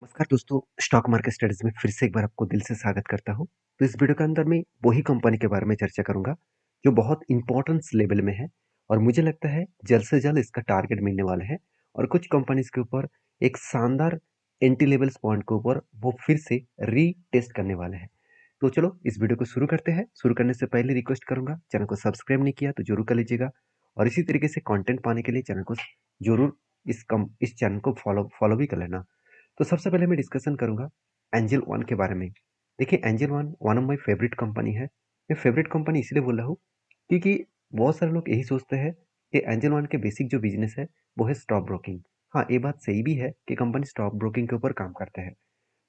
नमस्कार दोस्तों, stock market studies में फिर से एक बार आपको दिल से स्वागत करता हूँ। तो इस वीडियो के अंदर मैं वही कंपनी के बारे में चर्चा करूंगा जो बहुत इंपॉर्टेंस लेवल में है और मुझे लगता है जल्द से जल्द इसका टारगेट मिलने वाला है और कुछ कंपनीज के ऊपर एक शानदार एंटी लेवल्स पॉइंट के ऊपर वो फिर से रीटेस्ट करने वाले हैं। तो चलो इस वीडियो को शुरू करते हैं। शुरू करने से पहले रिक्वेस्ट करूंगा, चैनल को सब्सक्राइब नहीं किया तो जरूर कर लीजिएगा और इसी तरीके से कंटेंट पाने के लिए चैनल को जरूर इस चैनल को फॉलो भी कर लेना। तो सबसे पहले मैं डिस्कशन करूंगा एंजल वन के बारे में। देखिए, angel one of my favourite company है। मैं फेवरेट कंपनी इसलिए बोल रहा हूँ क्योंकि बहुत सारे लोग यही सोचते हैं कि एंजल वन के बेसिक जो बिजनेस है वो है स्टॉक ब्रोकिंग। हाँ, ये बात सही भी है कि कंपनी स्टॉक ब्रोकिंग के ऊपर काम करते हैं,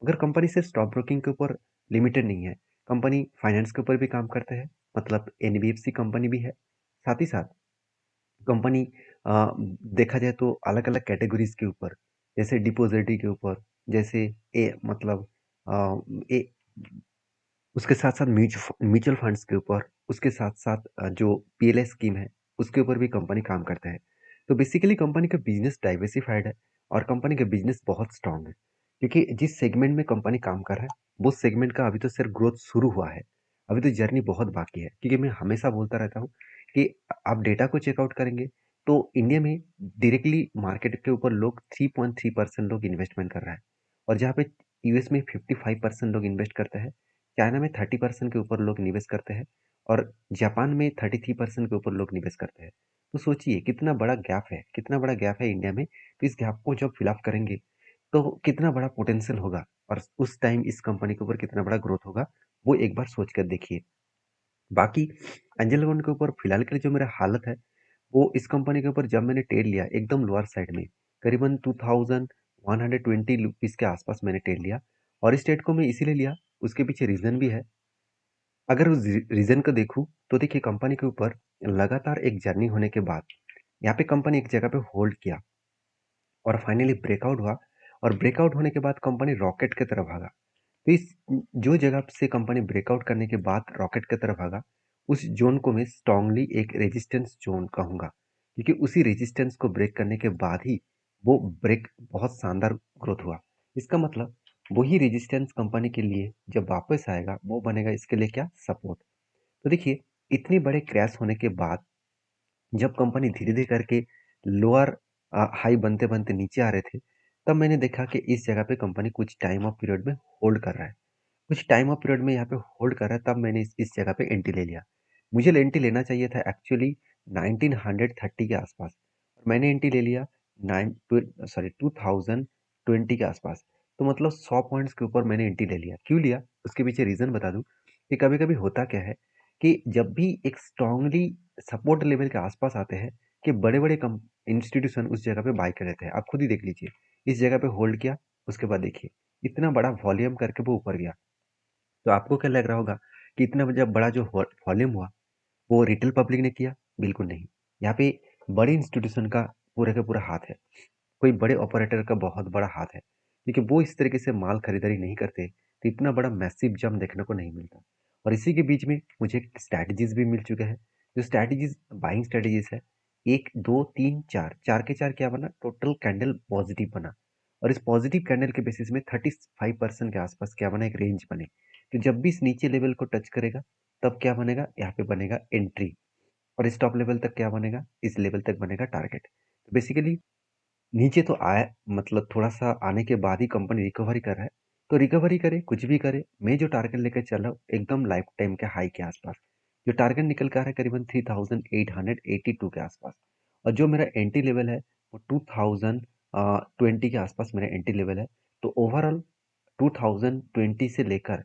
मगर कंपनी सिर्फ स्टॉक ब्रोकिंग के ऊपर लिमिटेड नहीं है। कंपनी फाइनेंस के ऊपर भी काम करते हैं, मतलब एनबीएफसी कंपनी भी है। साथ ही साथ कंपनी देखा जाए तो अलग अलग कैटेगरीज के ऊपर, जैसे डिपॉजिटरी के ऊपर, जैसे ए मतलब अ, ए उसके साथ साथ म्यूचुअल फंड्स के ऊपर, उसके साथ साथ जो पीएलआई स्कीम है उसके ऊपर भी कंपनी काम करता है। तो बेसिकली कंपनी का बिजनेस डाइवर्सिफाइड है और कंपनी का बिजनेस बहुत स्ट्रांग है, क्योंकि जिस सेगमेंट में कंपनी काम कर रहा है वो सेगमेंट का अभी तो सिर्फ ग्रोथ शुरू हुआ है। अभी तो जर्नी बहुत बाकी है, क्योंकि मैं हमेशा बोलता रहता हूँ कि आप डेटा को चेकआउट करेंगे तो इंडिया में डायरेक्टली मार्केट के ऊपर लोग 3.3% लोग इन्वेस्टमेंट कर रहा है, और जहाँ पे यूएस में 55% लोग इन्वेस्ट करते हैं, चाइना में 30% के ऊपर लोग निवेश करते हैं और जापान में 33% के ऊपर लोग निवेश करते हैं। तो सोचिए कितना बड़ा गैप है, कितना बड़ा गैप है इंडिया में। तो इस गैप को जब फिलअप करेंगे तो कितना बड़ा पोटेंशियल होगा और उस टाइम इस कंपनी के ऊपर कितना बड़ा ग्रोथ होगा, वो एक बार सोच कर देखिए। बाकी एंजल वन के ऊपर फिलहाल के लिए जो मेरा हालत है, वो इस कंपनी के ऊपर जब मैंने ट्रेड लिया एकदम लोअर साइड में, करीबन 2120 के आसपास मैंने ट्रेड लिया। और इस ट्रेड को मैं इसीलिए लिया, उसके पीछे रीजन भी है। अगर उस रीजन को देखूं तो देखिए, कंपनी के ऊपर लगातार एक जर्नी होने के बाद यहाँ पे कंपनी एक जगह पे होल्ड किया और फाइनली ब्रेकआउट हुआ, और ब्रेकआउट होने के बाद कंपनी रॉकेट की तरफ भागा। तो इस जो जगह से कंपनी ब्रेकआउट करने के बाद रॉकेट की तरफ भागा, उस जोन को मैं स्ट्रांगली एक रेजिस्टेंस जोन कहूंगा, क्योंकि उसी रेजिस्टेंस को ब्रेक करने के बाद ही वो ब्रेक बहुत शानदार ग्रोथ हुआ। इसका मतलब वही रेजिस्टेंस कंपनी के लिए जब वापस आएगा वो बनेगा इसके लिए क्या, सपोर्ट। तो देखिए, इतनी बड़े क्रैश होने के बाद जब कंपनी धीरे धीरे करके लोअर हाई बनते बनते नीचे आ रहे थे, तब मैंने देखा कि इस जगह पे कंपनी कुछ टाइम ऑफ पीरियड में होल्ड कर रहा है। कुछ टाइम ऑफ पीरियड में यहाँ पे होल्ड कर रहा है, तब मैंने इस जगह पे एंट्री ले लिया। मुझे एंट्री लेना चाहिए था एक्चुअली 1930 के आसपास, और मैंने एंट्री ले लिया 2020 के आसपास। तो मतलब 100 पॉइंट्स के ऊपर मैंने एंट्री ले लिया। क्यों लिया, उसके पीछे रीजन बता दूं कि कभी कभी होता क्या है कि जब भी एक स्ट्रांगली सपोर्ट लेवल के आसपास आते हैं कि बड़े बड़े इंस्टीट्यूशन उस जगह पे बाय कर लेते हैं। आप खुद ही देख लीजिए, इस जगह पे होल्ड किया, उसके बाद देखिए इतना बड़ा वॉल्यूम करके वो ऊपर गया। तो आपको क्या लग रहा होगा कि इतना जब बड़ा जो वॉल्यूम हुआ वो रिटेल पब्लिक ने किया? बिल्कुल नहीं। यहाँ पे बड़े इंस्टीट्यूशन का पूरा हाथ है, कोई बड़े ऑपरेटर का बहुत बड़ा हाथ है, क्योंकि वो इस तरीके से माल खरीदारी नहीं करते तो इतना बड़ा मैसिव जंप देखने को नहीं मिलता। और इसी के बीच में मुझे स्ट्रैटेजीज भी मिल चुके हैं। जो स्ट्रैटेजीज बाइंग स्ट्रैटेजीज है, एक दो तीन चार, चार के चार क्या बना, टोटल कैंडल पॉजिटिव बना। और इस पॉजिटिव कैंडल के बेसिस में 35% के आसपास क्या बना, एक रेंज बने। तो जब भी इस नीचे लेवल को टच करेगा तब क्या बनेगा, यहाँ पे बनेगा एंट्री, और स्टॉप लेवल तक क्या बनेगा, इस लेवल तक बनेगा टारगेट। तो बेसिकली नीचे तो आया, मतलब थोड़ा सा आने के बाद ही कंपनी रिकवरी कर रहा है। तो रिकवरी करे कुछ भी करे, मैं जो टारगेट लेकर चल रहा हूँ एकदम लाइफ टाइम के हाई के आसपास। जो टारगेट निकल कर आ रहा है करीबन 3882 के आसपास, और जो मेरा एंट्री लेवल है वो 2020 के आसपास मेरा एंट्री लेवल है। तो ओवरऑल 2020 से लेकर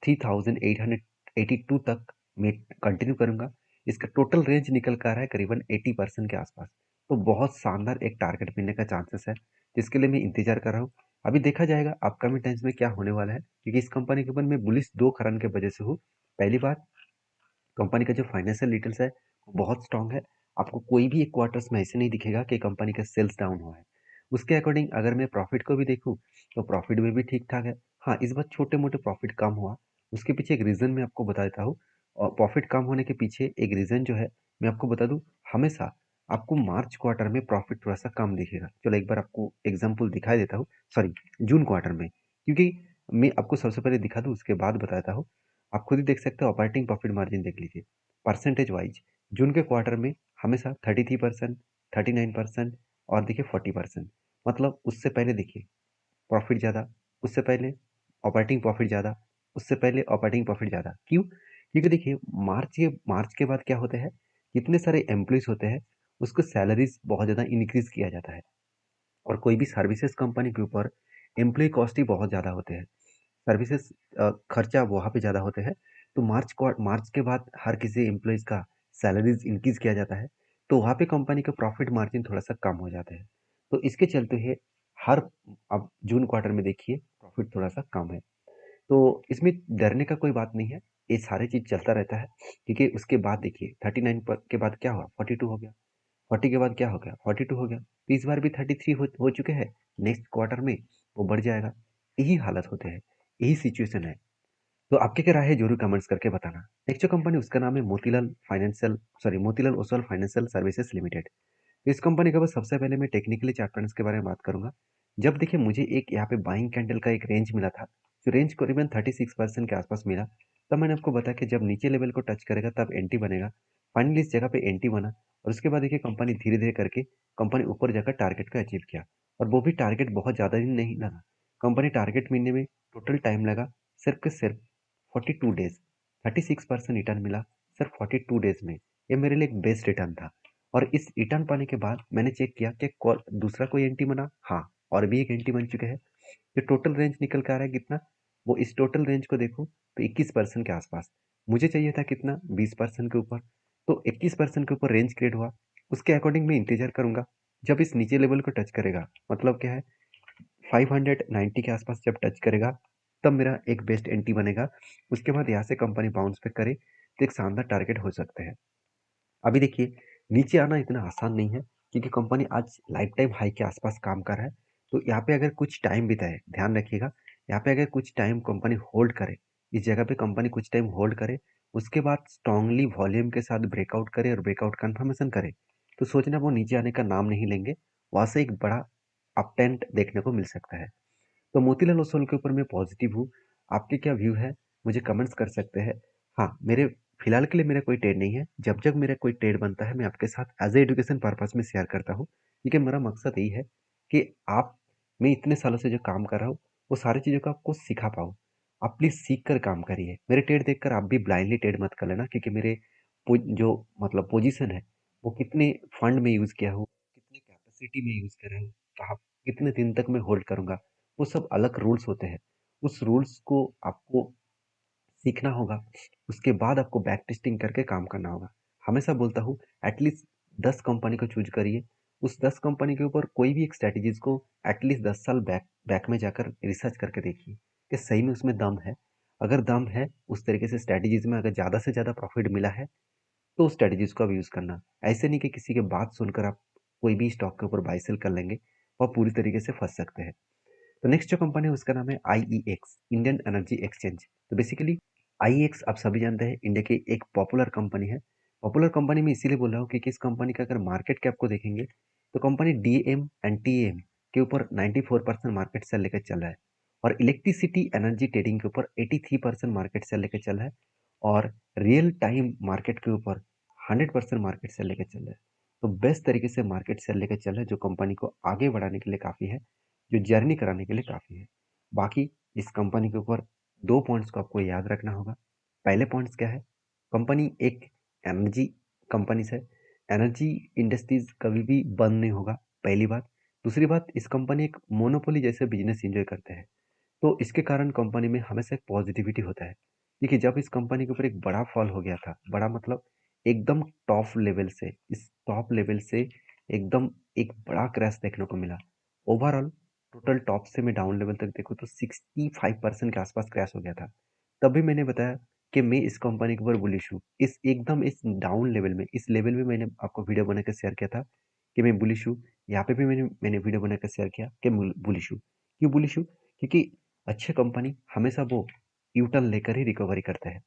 3882 तक मैं कंटिन्यू करूंगा। इसका टोटल रेंज निकल कर आ रहा है करीबन 80% के आसपास। तो बहुत शानदार एक टारगेट मिलने का चांसेस है, जिसके लिए मैं इंतजार कर रहा हूँ। अभी देखा जाएगा अपकमिंग टाइम्स में क्या होने वाला है, क्योंकि इस कंपनी के ऊपर मैं बुलिश दो कारण के वजह से हूँ। पहली बात, कंपनी का जो फाइनेंशियल डिटेल्स है वो बहुत स्ट्रांग है। आपको कोई भी एक क्वार्टर्स में ऐसे नहीं दिखेगा कि कंपनी का सेल्स डाउन हुआ है। उसके अकॉर्डिंग अगर मैं प्रॉफिट को भी देखूं तो प्रॉफिट में भी ठीक ठाक है। हाँ, इस बार छोटे मोटे प्रॉफिट कम हुआ, उसके पीछे एक रीजन मैं आपको बता देता हूँ। और प्रॉफिट कम होने के पीछे एक रीजन जो है मैं आपको बता दूं, हमेशा आपको मार्च क्वार्टर में प्रॉफिट थोड़ा-सा कम दिखेगा। चलो एक बार आपको एग्ज़ाम्पल दिखा देता हूँ, सॉरी जून क्वार्टर में, क्योंकि मैं आपको सबसे पहले दिखा दूँ उसके बाद बताता हूँ। आप खुद ही देख सकते हो ऑपरेटिंग प्रॉफिट मार्जिन देख लीजिए, परसेंटेज वाइज़ जून के क्वार्टर में हमेशा 33%, 39% और देखिए 40%, मतलब उससे पहले देखिए प्रॉफिट ज़्यादा, उससे पहले ऑपरेटिंग प्रॉफिट ज़्यादा, उससे पहले ऑपरेटिंग प्रॉफिट ज़्यादा। क्यों? क्योंकि देखिए मार्च के बाद क्या होता है, जितने सारे एम्प्लॉइज़ होते हैं, उसको सैलरीज़ बहुत ज़्यादा इंक्रीज़ किया जाता है और कोई भी सर्विसेज़ कंपनी के ऊपर एम्प्लॉयी कॉस्ट ही बहुत ज़्यादा होते हैं। सर्विसेज़ खर्चा वहाँ पे ज़्यादा होते हैं, तो मार्च के बाद हर किसी एम्प्लॉइज़ का सैलरीज़ इंक्रीज़ किया जाता है, तो वहाँ पे कंपनी का प्रॉफिट मार्जिन थोड़ा-सा कम हो जाता है। तो इसके चलते हुए हर अब जून क्वार्टर में देखिए प्रॉफिट थोड़ा-सा कम है। तो इसमें डरने का कोई बात नहीं है, ये सारी चीज़ चलता रहता है, क्योंकि उसके बाद देखिए 39 पर के बाद क्या हुआ 42 हो गया, 40 के बाद क्या हो गया 42 हो गया, तो इस बार भी 33 हो चुके हैं, नेक्स्ट क्वार्टर में वो बढ़ जाएगा। यही हालत होते हैं, यही सिचुएशन है। तो आपकी क्या राय है ज़रूर कमेंट्स करके बताना। नेक्स्ट जो कंपनी उसका नाम है Motilal Oswal financial services limited. तो इस कंपनी का बस सबसे पहले मैं टेक्निकली चार्ट पैटर्न्स के बारे में बात करूंगा। जब देखिए मुझे एक यहाँ पे बाइंग कैंडल का एक रेंज मिला था, जो रेंज करीबन 36% के आसपास मिला, तब मैंने आपको बताया कि जब नीचे लेवल को टच करेगा तब एंटी बनेगा। फाइनली इस जगह पे एंटी बना और उसके बाद देखिए कंपनी धीरे धीरे करके कंपनी ऊपर जाकर टारगेट को अचीव किया, और वो भी टारगेट बहुत ज़्यादा दिन नहीं लगा। कंपनी टारगेट मिलने में टोटल टाइम लगा सिर्फ के सिर्फ 42 डेज। 36% रिटर्न मिला सिर्फ 42 डेज में। ये मेरे लिए एक बेस्ट रिटर्न था। और इस रिटर्न पाने के बाद मैंने चेक किया कि दूसरा कोई एंटी बना, हाँ, और भी एक एंटी बन चुके हैं। जो टोटल रेंज निकल कर आ रहा है कितना, वो इस टोटल रेंज को देखो तो 21% के आसपास। मुझे चाहिए था कितना, 20% के ऊपर। तो 21% के ऊपर रेंज क्रिएट हुआ, उसके अकॉर्डिंग मैं इंतजार करूंगा जब इस नीचे लेवल को टच करेगा, मतलब क्या है 590 के आसपास जब टच करेगा, तब मेरा एक बेस्ट एंट्री बनेगा। उसके बाद यहाँ से कंपनी बाउंस बैक करे तो एक शानदार टारगेट हो सकते हैं। अभी देखिए नीचे आना इतना आसान नहीं है, क्योंकि कंपनी आज लाइफ टाइम हाई के आसपास काम कर रहा है। तो यहाँ पे अगर कुछ टाइम बिताए, ध्यान रखिएगा, यहाँ पे अगर कुछ टाइम कंपनी होल्ड करे, इस जगह पे कंपनी कुछ टाइम होल्ड करे, उसके बाद स्ट्रांगली वॉल्यूम के साथ ब्रेकआउट करे और ब्रेकआउट कन्फर्मेशन करे, तो सोचना वो नीचे आने का नाम नहीं लेंगे। वहां से एक बड़ा अपटेंट देखने को मिल सकता है। तो मोतीलाल ओसवाल के ऊपर मैं पॉजिटिव हूँ। आपके क्या व्यू है, मुझे कमेंट्स कर सकते हैं। हाँ, मेरे फिलहाल के लिए मेरा कोई ट्रेड नहीं है। जब जब मेरा कोई ट्रेड बनता है, मैं आपके साथ एज ए एजुकेशन पर्पस में शेयर करता हूँ, क्योंकि मेरा मकसद यही है कि आप, मैं इतने सालों से जो काम कर रहा हूँ, वो सारी चीज़ों को आपको सिखा पाऊँ। आप प्लीज़ सीख कर काम करिए। मेरे ट्रेड देखकर आप भी ब्लाइंडली ट्रेड मत कर लेना, क्योंकि मेरे जो मतलब पोजीशन है, वो कितने फंड में यूज़ किया हूँ, कितने कैपेसिटी में यूज़ कर रहा हूँ, कहाँ कितने दिन तक मैं होल्ड करूँगा, वो सब अलग रूल्स होते हैं। उस रूल्स को आपको सीखना होगा, उसके बाद आपको बैक टेस्टिंग करके काम करना होगा। हमेशा बोलता हूँ एटलीस्ट 10 कंपनी को चूज करिए, उस 10 कंपनी के ऊपर कोई भी एक स्ट्रैटेजीज को एटलीस्ट 10 साल बैक बैक में जाकर रिसर्च करके देखिए कि सही में उसमें दम है। अगर दम है, उस तरीके से स्ट्रैटेजीज में अगर ज़्यादा से ज़्यादा प्रॉफिट मिला है, तो उस स्ट्रैटेजीज को आप यूज़ करना। ऐसे नहीं कि किसी की बात सुनकर आप कोई भी स्टॉक के ऊपर बाई सेल कर लेंगे और पूरी तरीके से फंस सकते हैं। तो नेक्स्ट जो कंपनी है उसका नाम है आईईएक्स, इंडियन एनर्जी एक्सचेंज। तो बेसिकली आईईएक्स आप सभी जानते हैं, इंडिया की एक पॉपुलर कंपनी है। पॉपुलर कंपनी में इसीलिए बोल रहा हूँ क्योंकि इस कंपनी का अगर मार्केट कैप को देखेंगे, तो कंपनी डीएम एंड टीएम के ऊपर 94% मार्केट शेयर लेकर चल रहा है, और इलेक्ट्रिसिटी एनर्जी ट्रेडिंग के ऊपर 83% मार्केट शेयर लेकर चल रहा है, और रियल टाइम मार्केट के ऊपर 100% मार्केट शेयर लेकर चल रहा है। तो बेस्ट तरीके से मार्केट शेयर लेकर चल रहा है, जो कंपनी को आगे बढ़ाने के लिए काफ़ी है, जो जर्नी कराने के लिए काफ़ी है। बाकी इस कंपनी के ऊपर 2 पॉइंट्स को आपको याद रखना होगा। पहले पॉइंट्स क्या है, कंपनी एक एनर्जी कंपनी से, एनर्जी इंडस्ट्रीज कभी भी बंद नहीं होगा, पहली बात। दूसरी बात, इस कंपनी एक मोनोपोली जैसे बिजनेस एंजॉय करते हैं, तो इसके कारण कंपनी में हमेशा एक पॉजिटिविटी होता है। देखिए जब इस कंपनी के ऊपर एक बड़ा फॉल हो गया था, बड़ा मतलब एकदम टॉप लेवल से, इस टॉप लेवल से एकदम एक बड़ा क्रैश देखने को मिला। ओवरऑल टोटल टॉप से मैं डाउन लेवल तक देखूँ तो 65% के आसपास क्रैश हो गया था। तब भी मैंने बताया कि मैं इस कंपनी के ऊपर बुलिश हूँ। इस डाउन लेवल में, इस लेवल में मैंने आपको वीडियो बनाकर शेयर किया था कि मैं बुलिश हूँ। यहाँ पे भी मैंने मैंने वीडियो बनाकर शेयर किया कि बुलिश हूँ। क्यों बुलिश हूँ? क्योंकि अच्छे कंपनी हमेशा वो यू टर्न लेकर ही रिकवरी करते हैं।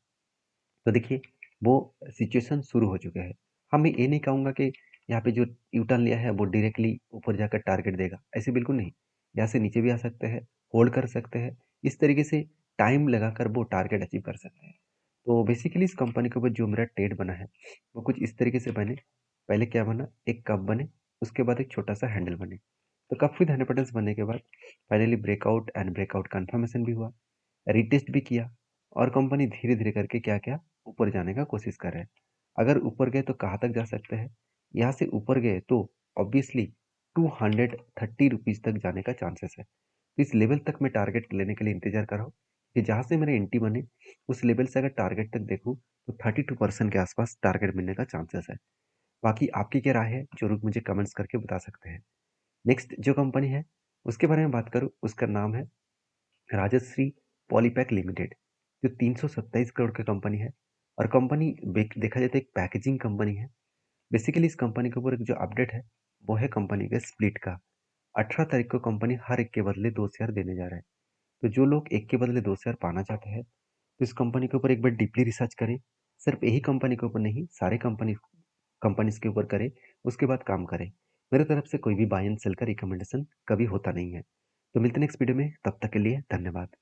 तो देखिए वो सिचुएशन शुरू हो चुके हैं। हाँ, मैं ये नहीं कहूँगा कि यहाँ पे जो यू टर्न लिया है वो डायरेक्टली ऊपर जाकर टारगेट देगा, ऐसे बिल्कुल नहीं। यहाँ से नीचे भी आ सकते हैं, होल्ड कर सकते हैं, इस तरीके से टाइम लगाकर वो टारगेट अचीव कर सकते हैं। तो बेसिकली इस कंपनी के ऊपर जो मेरा ट्रेड बना है वो कुछ इस तरीके से बने। पहले क्या बना, एक कप बने, उसके बाद एक छोटा सा हैंडल बने। तो कप विद हैंडल बनने के बाद finally breakout and breakout confirmation भी हुआ, रीटेस्ट भी किया, और कंपनी धीरे धीरे करके क्या क्या ऊपर जाने का कोशिश कर रहे हैं। अगर ऊपर गए तो कहाँ तक जा सकते हैं, यहाँ से ऊपर गए तो ऑब्वियसली 230 रुपीज़ तक जाने का चांसेस है। तो इस लेवल तक मैं टारगेट लेने के लिए इंतजार कर रहा हूँ कि जहाँ से मेरे एंट्री बने उस लेवल से अगर टारगेट तक देखूँ तो 32% के आसपास टारगेट मिलने का चांसेस है। बाकी आपकी क्या राय है जरूर मुझे कमेंट्स करके बता सकते हैं। नेक्स्ट जो कंपनी है उसके बारे में बात करूँ, उसका नाम है राजश्री पॉलीपैक लिमिटेड, जो 327 करोड़ की कंपनी है। और कंपनी देखा जाए तो एक पैकेजिंग कंपनी है। बेसिकली इस कंपनी के ऊपर एक जो अपडेट है वो है कंपनी के स्प्लिट का। 18 तारीख को कंपनी हर एक के बदले 2 शेयर देने जा रहा है। तो जो लोग एक के बदले 2 शेयर पाना चाहते हैं तो इस कंपनी के ऊपर एक बार डीपली रिसर्च करें। सिर्फ यही कंपनी के ऊपर नहीं, सारे कंपनीज के ऊपर करें, उसके बाद काम करें। मेरे तरफ से कोई भी बाय एंड सेल का रिकमेंडेशन कभी होता नहीं है। तो मिलते हैं नेक्स्ट वीडियो में, तब तक के लिए धन्यवाद।